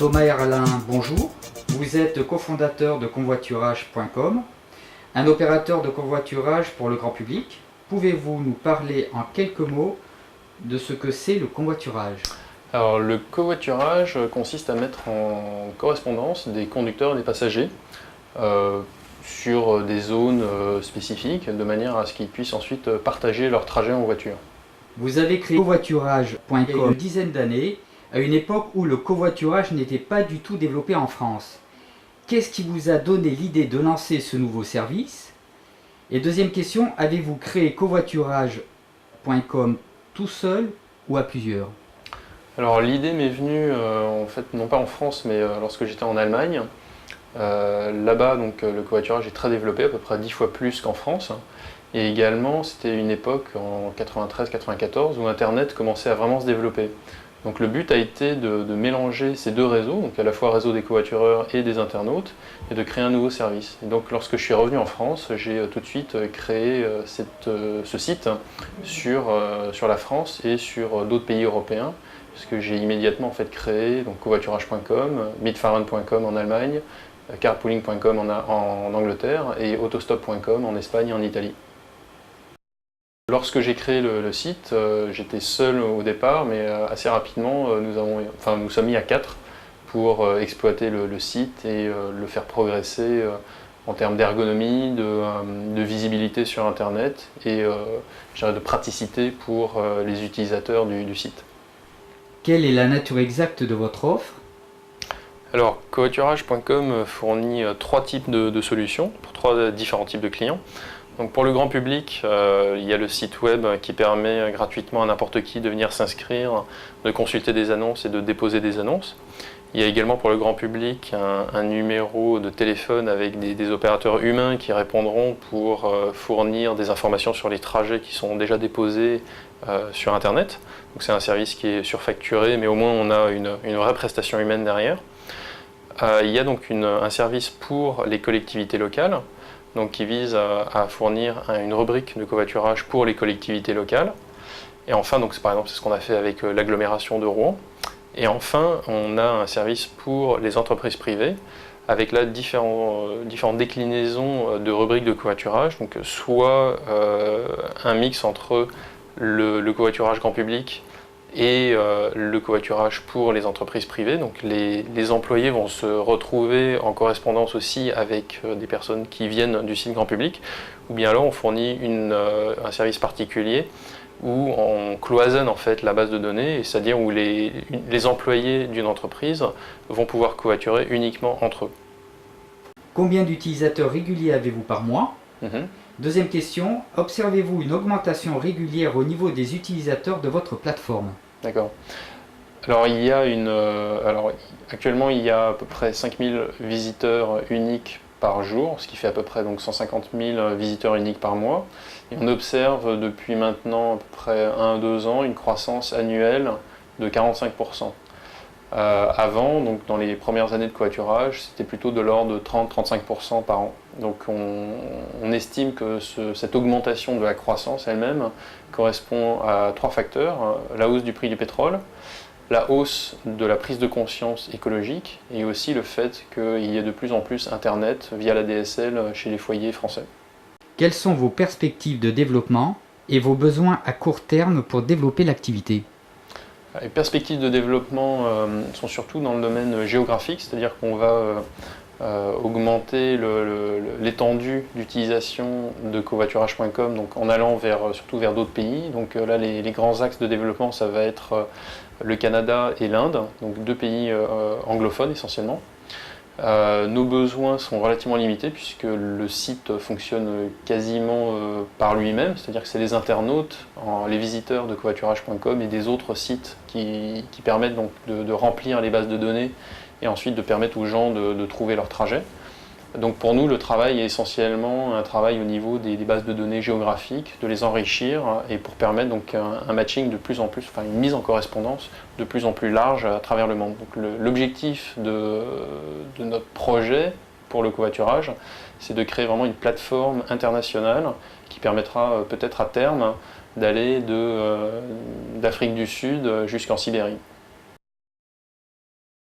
Thomas Erlin, bonjour. Vous êtes cofondateur de convoiturage.com, un opérateur de covoiturage pour le grand public. Pouvez-vous nous parler en quelques mots de ce que c'est le convoiturage? Alors, le covoiturage consiste à mettre en correspondance des conducteurs et des passagers sur des zones spécifiques, de manière à ce qu'ils puissent ensuite partager leur trajet en voiture. Vous avez créé covoiturage.com il y a une dizaine d'années, à une époque où le covoiturage n'était pas du tout développé en France. Qu'est-ce qui vous a donné l'idée de lancer ce nouveau service? Et deuxième question, avez-vous créé covoiturage.com tout seul ou à plusieurs? Alors l'idée m'est venue en fait non pas en France mais lorsque j'étais en Allemagne. Là-bas donc le covoiturage est très développé, à peu près 10 fois plus qu'en France. Et également c'était une époque en 93-94 où Internet commençait à vraiment se développer. Donc le but a été de mélanger ces deux réseaux, donc à la fois réseau des covoitureurs et des internautes, et de créer un nouveau service. Et donc lorsque je suis revenu en France, j'ai tout de suite créé ce site sur la France et sur d'autres pays européens, puisque j'ai immédiatement en fait créé donc covoiturage.com, mitfahren.com en Allemagne, carpooling.com en Angleterre et autostop.com en Espagne et en Italie. Lorsque j'ai créé le site, j'étais seul au départ, mais assez rapidement, nous sommes mis à 4 pour exploiter le site et le faire progresser en termes d'ergonomie, de visibilité sur Internet et de praticité pour les utilisateurs du site. Quelle est la nature exacte de votre offre? Alors, covoiturage.com fournit 3 types de solutions pour 3 différents types de clients. Donc pour le grand public, il y a le site web qui permet gratuitement à n'importe qui de venir s'inscrire, de consulter des annonces et de déposer des annonces. Il y a également pour le grand public un numéro de téléphone avec des opérateurs humains qui répondront pour fournir des informations sur les trajets qui sont déjà déposés sur Internet. Donc c'est un service qui est surfacturé, mais au moins on a une vraie prestation humaine derrière. Il y a donc un service pour les collectivités locales, donc qui vise à fournir une rubrique de covoiturage pour les collectivités locales. Et enfin, donc, par exemple, c'est ce qu'on a fait avec l'agglomération de Rouen. Et enfin, on a un service pour les entreprises privées, avec là différentes déclinaisons de rubriques de covoiturage, donc soit un mix entre le covoiturage grand public et le covoiturage pour les entreprises privées. Donc les employés vont se retrouver en correspondance aussi avec des personnes qui viennent du site grand public, ou bien alors on fournit un service particulier où on cloisonne en fait la base de données, c'est-à-dire où les employés d'une entreprise vont pouvoir covoiturer uniquement entre eux. Combien d'utilisateurs réguliers avez-vous par mois? Deuxième question, observez-vous une augmentation régulière au niveau des utilisateurs de votre plateforme? D'accord. Alors, actuellement, il y a à peu près 5000 visiteurs uniques par jour, ce qui fait à peu près donc 150 000 visiteurs uniques par mois. Et on observe depuis maintenant à peu près 1-2 ans une croissance annuelle de 45%. Avant, donc dans les premières années de covoiturage, c'était plutôt de l'ordre de 30-35% par an. Donc on estime que cette augmentation de la croissance elle-même correspond à 3 facteurs. La hausse du prix du pétrole, la hausse de la prise de conscience écologique et aussi le fait qu'il y ait de plus en plus Internet via la DSL chez les foyers français. Quelles sont vos perspectives de développement et vos besoins à court terme pour développer l'activité? Les perspectives de développement sont surtout dans le domaine géographique, c'est-à-dire qu'on va augmenter l'étendue d'utilisation de covoiturage.com, donc en allant surtout vers d'autres pays. Donc là, les grands axes de développement, ça va être le Canada et l'Inde, donc 2 pays anglophones essentiellement. Nos besoins sont relativement limités puisque le site fonctionne quasiment par lui-même, c'est-à-dire que c'est les internautes, les visiteurs de covoiturage.com et des autres sites qui permettent donc de remplir les bases de données et ensuite de permettre aux gens de trouver leur trajet. Donc pour nous, le travail est essentiellement un travail au niveau des bases de données géographiques, de les enrichir et pour permettre donc un matching de plus en plus, enfin une mise en correspondance de plus en plus large à travers le monde. Donc l'objectif de notre projet pour le covoiturage, c'est de créer vraiment une plateforme internationale qui permettra peut-être à terme d'aller d'Afrique du Sud jusqu'en Sibérie.